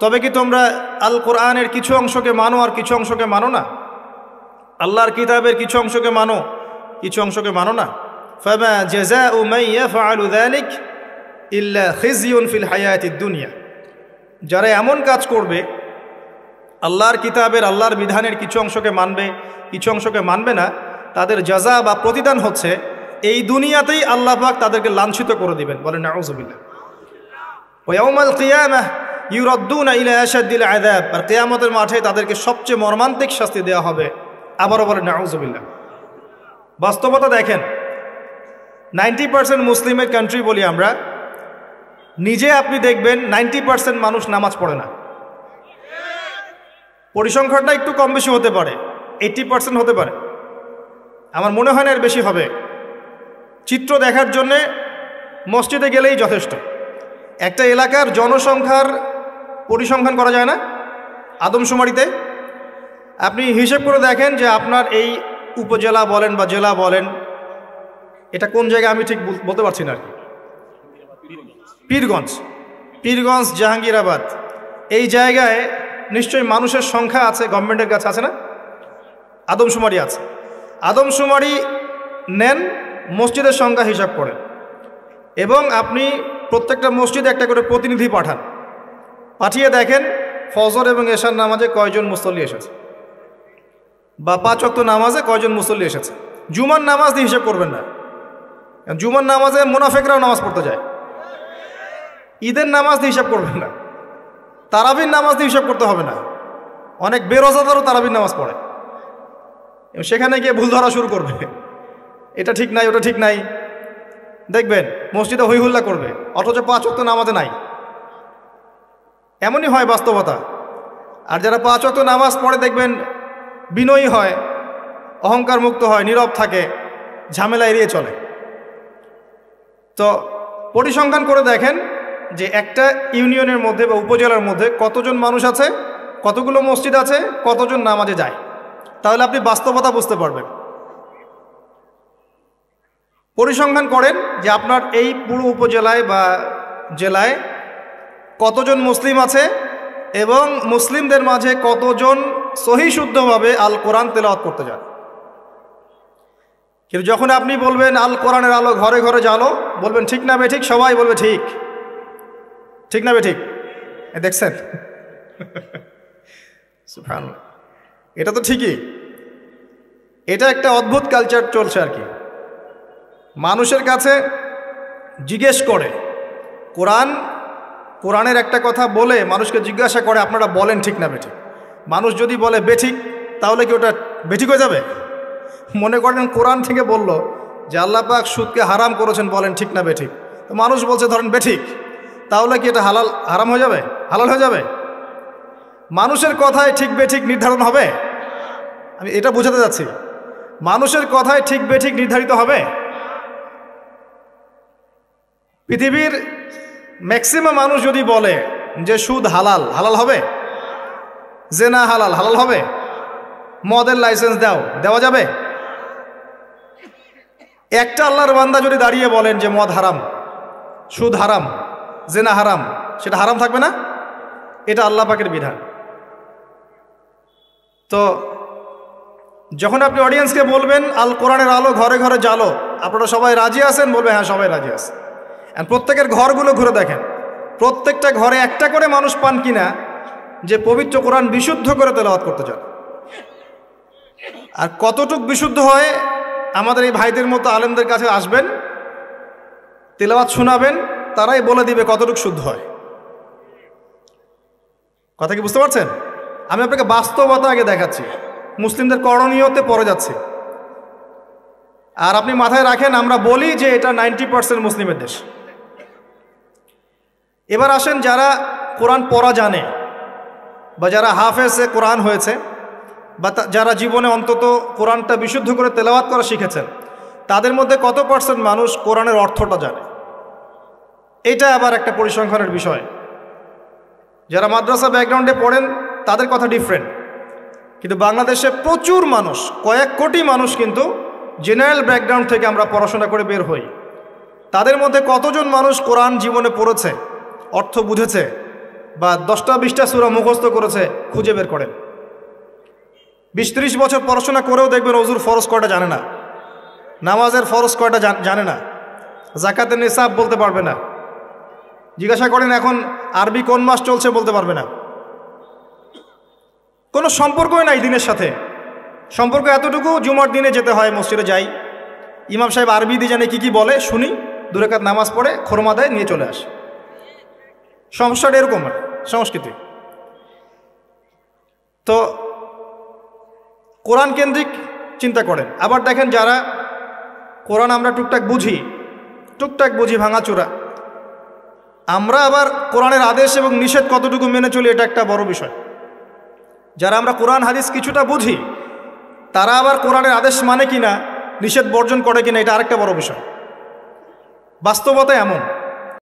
তবে কি তোমরা আল কোরআনের কিছু অংশকে মানো আর কিছু অংশকে মানো না? আল্লাহর কিতাবের কিছু অংশকে মানো, কিছু অংশকে মানো না? ফামা জাযাউ মান ইয়াফআলু যালিক ইল্লা খিজিয়ুন ফিল হায়াতিদ দুনিয়া। যারা এমন কাজ করবে, আল্লাহর কিতাবের আল্লাহর বিধানের কিছু অংশকে মানবে, কিছু অংশকে মানবে না, তাদের জাযা বা প্রতিদান হচ্ছে এই দুনিয়াতেই আল্লাহ পাক তাদেরকে লাঞ্ছিত করে দিবেন। বলেন নাউযুবিল্লাহ। ওয়া ইয়াউমাল কিয়ামাহ ইউরাদ্দুনা ইলা আশাদ্দিল আযাব। আর কিয়ামতের মাঠে তাদেরকে সবচেয়ে মর্মান্তিক শাস্তি দেওয়া হবে। আবারও বলেন নাউযুবিল্লাহ। বাস্তবতা দেখেন, 90% মুসলিমের কান্ট্রি বলি আমরা, নিজে আপনি দেখবেন 90% মানুষ নামাজ পড়ে না। পরিসংখ্যানটা একটু কম বেশি হতে পারে, 80% হতে পারে, আমার মনে হয় না এর বেশি হবে। চিত্র দেখার জন্যে মসজিদে গেলেই যথেষ্ট। একটা এলাকার জনসংখ্যার পরিসংখ্যান করা যায় না আদমশুমারিতে? আপনি হিসেব করে দেখেন যে আপনার এই উপজেলা বলেন বা জেলা বলেন, এটা কোন জায়গায় আমি ঠিক বলতে পারছি না আর কি, পীরগঞ্জ, জাহাঙ্গীরাবাদ, এই জায়গায় নিশ্চয়ই মানুষের সংখ্যা আছে, গভর্নমেন্টের কাছে আছে না? আদমশুমারি আছে। আদমশুমারি নেন, মসজিদের সংখ্যা হিসাব করেন, এবং আপনি প্রত্যেকটা মসজিদে একটা করে প্রতিনিধি পাঠান। পাঠিয়ে দেখেন ফজর এবং এশার নামাজে কয়জন মুসল্লি এসেছে, বা 5 ওয়াক্ত নামাজে কয়জন মুসল্লি এসেছে। জুমার নামাজ দিয়ে হিসাব করবেন না, জুমার নামাজে মুনাফিকরাও নামাজ পড়তে যায়। ঈদের নামাজ দিয়ে হিসাব করবেন না, তারাবির নামাজ দিয়ে হিসাব করতে হবে না। অনেক বেরোজাদারও তারাবির নামাজ পড়ে, এবং সেখানে গিয়ে ভুল ধরা শুরু করবে, এটা ঠিক নাই, ওটা ঠিক নাই, দেখবেন মসজিদে হই হুল্লা করবে, অথচ 5 ওয়াক্ত নামাজে নাই। এমনই হয় বাস্তবতা। আর যারা 5 ওয়াক্ত নামাজ পড়ে দেখবেন বিনয়ী হয়, অহংকার মুক্ত হয়, নীরব থাকে, ঝামেলা এড়িয়ে চলে। তো পরিসংখ্যান করে দেখেন যে একটা ইউনিয়নের মধ্যে বা উপজেলার মধ্যে কতজন মানুষ আছে, কতগুলো মসজিদ আছে, কতজন নামাজে যায়, তাহলে আপনি বাস্তবতা বুঝতে পারবেন। পরিসংখ্যান করেন যে আপনার এই পুরো উপজেলায় বা জেলায় কতজন মুসলিম আছে, এবং মুসলিমদের মাঝে কতজন সহি শুদ্ধভাবে আল কোরআন তেলাওয়াত করতে যান। কিন্তু যখন আপনি বলবেন আল কোরআনের আলো ঘরে ঘরে জ্বালো, বলবেন ঠিক না বেঠিক, সবাই বলবে ঠিক, ঠিক না বেঠিক। দেখছেন, সুবহানাল্লাহ, এটা তো ঠিকই। এটা একটা অদ্ভুত কালচার চলছে আর কি। মানুষের কাছে জিজ্ঞেস করে, কোরআনের একটা কথা বলে মানুষকে জিজ্ঞাসা করে আপনারা বলেন ঠিক না বেঠিক। মানুষ যদি বলে বেঠিক, তাহলে কি ওটা বেঠিক হয়ে যাবে? মনে করেন কোরআন থেকে বলল যে আল্লাহ পাক সুদকে হারাম করেছেন, বলেন ঠিক না বেঠিক। তো মানুষ বলছে ধরেন বেঠিক, তাহলে কি এটা হারাম হয়ে যাবে, হালাল হয়ে যাবে? মানুষের কথায় ঠিক বেঠিক নির্ধারণ হবে? আমি এটা বোঝাতে যাচ্ছি, মানুষের কথায় ঠিক বেঠিক নির্ধারিত হবে? পৃথিবীর ম্যাক্সিমাম মানুষ যদি বলে যে সুদ হালাল, হালাল হবে? জেনা হালাল, হালাল হবে? মদের লাইসেন্স দেওয়া যাবে? একটা আল্লাহর বান্দা যদি দাঁড়িয়ে বলেন যে মদ হারাম, সুদ হারাম, জেনা হারাম, সেটা হারাম থাকবে না? এটা আল্লাহ পাকের বিধান। তো যখন আপনি অডিয়েন্সকে বলবেন আল কোরআনের আলো ঘরে ঘরে জ্বালো, আপনারা সবাই রাজি আছেন? বলবে হ্যাঁ সবাই রাজি আছে। প্রত্যেকের ঘরগুলো ঘুরে দেখেন, প্রত্যেকটা ঘরে একটা করে মানুষ পান কিনা যে পবিত্র কোরআন বিশুদ্ধ করে তেলাওয়াত করতে চান। আর কতটুক বিশুদ্ধ হয়, আমাদের এই ভাইদের মতো আলেমদের কাছে আসবেন, তেলাওয়াত শোনাবেন, তারাই বলে দিবে কতটুক শুদ্ধ হয়। কথা কি বুঝতে পারছেন? আমি আপনাকে বাস্তবতা আগে দেখাচ্ছি, মুসলিমদের করণীয়তে পড়ে যাচ্ছে। আর আপনি মাথায় রাখেন, আমরা বলি যে এটা 90% মুসলিমের দেশ। এবার আসেন, যারা কোরআন পড়া জানে বা যারা হাফেজে কোরআন হয়েছে, বা যারা জীবনে অন্তত কোরআনটা বিশুদ্ধ করে তেলাওয়াত করা শিখেছেন, তাদের মধ্যে কত % মানুষ কোরআনের অর্থটা জানে? এটা আবার একটা পরিসংখ্যানের বিষয়। যারা মাদ্রাসা ব্যাকগ্রাউন্ডে পড়েন তাদের কথা ডিফারেন্ট, কিন্তু বাংলাদেশে প্রচুর মানুষ, কয়েক কোটি মানুষ কিন্তু জেনারেল ব্যাকগ্রাউন্ড থেকে আমরা পড়াশোনা করে বের হই। তাদের মধ্যে কতজন মানুষ কোরআন জীবনে পড়েছে, অর্থ বুঝেছে, বা 10টা-20টা সূরা মুখস্থ করেছে খুঁজে বের করেন। 20-30 বছর পড়াশোনা করেও দেখবেন ওযুর ফরজ কয়টা জানে না, নামাজের ফরজ কয়টা জানে না, যাকাতের নিসাব বলতে পারবে না। জিজ্ঞাসা করেন এখন আরবি কোন মাস চলছে বলতে পারবে না। কোনো সম্পর্কই নাই দিনের সাথে। সম্পর্ক এতটুকু, জুমার দিনে যেতে হয়, মসজিদে যাই, ইমাম সাহেব আরবি দিয়ে জানে কি বলে শুনি, 2 রাকাত নামাজ পড়ে খোরমা দেয়, নিয়ে চলে আসে। সমস্যাটা এরকম সংস্কৃতি। তো কোরআন কেন্দ্রিক চিন্তা করেন। আবার দেখেন যারা কোরআন আমরা টুকটাক বুঝি ভাঙাচোরা, আমরা আবার কোরআনের আদেশ এবং নিষেধ কতটুকু মেনে চলি এটা একটা বড় বিষয়। যারা আমরা কোরআন হাদিস কিছুটা বুঝি তারা আবার কোরআনের আদেশ মানে কিনা, নিষেধ বর্জন করে কিনা, এটা আরেকটা বড় বিষয়। বাস্তবতা এমন।